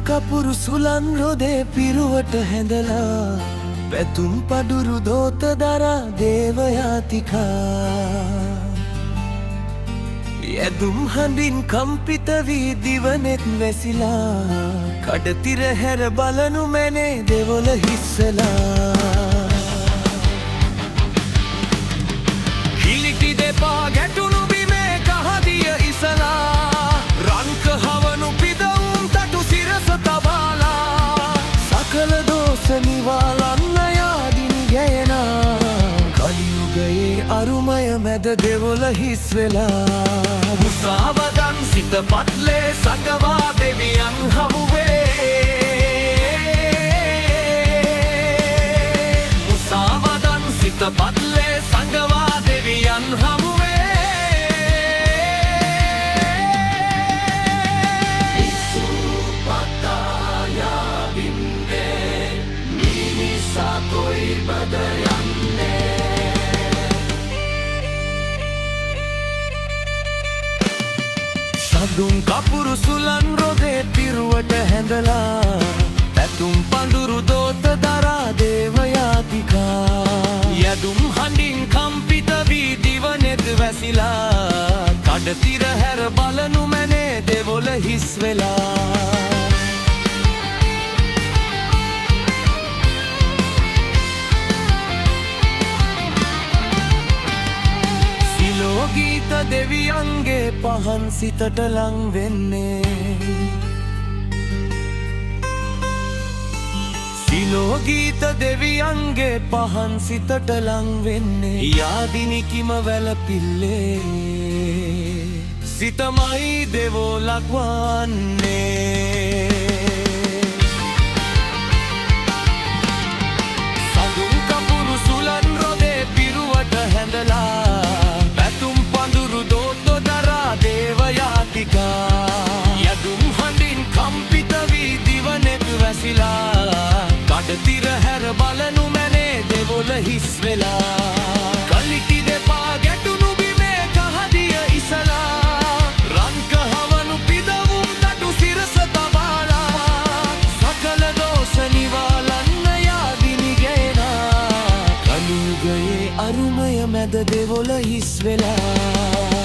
කපුරු සුලන් රොදේ පිරුවට හැඳලා පැතුම් පඩුරු දෝත දරා දේවයාතිකා යදුම් හඬින් කම්පිත වී දිවනෙත් වැසිලා කඩතිර හැර බලනු මැනේ දෙවොල හිස්සලා කිලිටි දෙපා ගැටුණු බිමේ කහදිය ඉසලා රන්ක හවනු පිදවුම් තටු සිරස තබාලා සකල දෝෂ නිවාලන්න යාදිනි ගැයනා කලියුගයේ අරුමය මැද දෙවොල හිස් වෙලා මුසාවදන් සිත පත්ලේ සකවා දෙවියන් හමුවේ මුසාවදන් සිත පත්ලේ සංගවා දෙවියන් හමුවේ ඉසුපතායා බිම්බේ මිනිසා කොයි බදයන්නේ සඳුන් කපුරු සුලන් රොදේ පිරුවට හැඳලා පැතුම් පඳුරු දෝත දරා දේවයාතිකා යදුම් හඬින් කම්පිත වී දිවනෙත් වැසිලා කඩතිර හැර බලනු මැනේ දෙවොල හිස් වෙලා ගීත දෙවියන්ගේ පහන් සිතට ලං වෙන්නේ සිලෝගීත දෙවියන්ගේ පහන් සිතට ලං වෙන්නේ යාදිනිකිම වැලපිල්ලේ සිතමයි දෙවොලක් වන්නේ සඳුන් කපුරු සුලන් රොදේ පිරුවට හැඳලා යදුම් හඬින් කම්පිත වී දිවනෙත් වැසිලා කඩතිර හැර බලනු මැනේ දෙවොල හිස් වෙලා කලිටි දෙපා ගැටුණු බිමේ කහදිය ඉසලා රන්ක හවනු පිදවුම් තටු සිරස තබාලා සකල දෝෂ නිවාලන්න යාදිනි ගැයනා කලියුගයේ අරුමය මැද දෙවොල හිස් වෙලා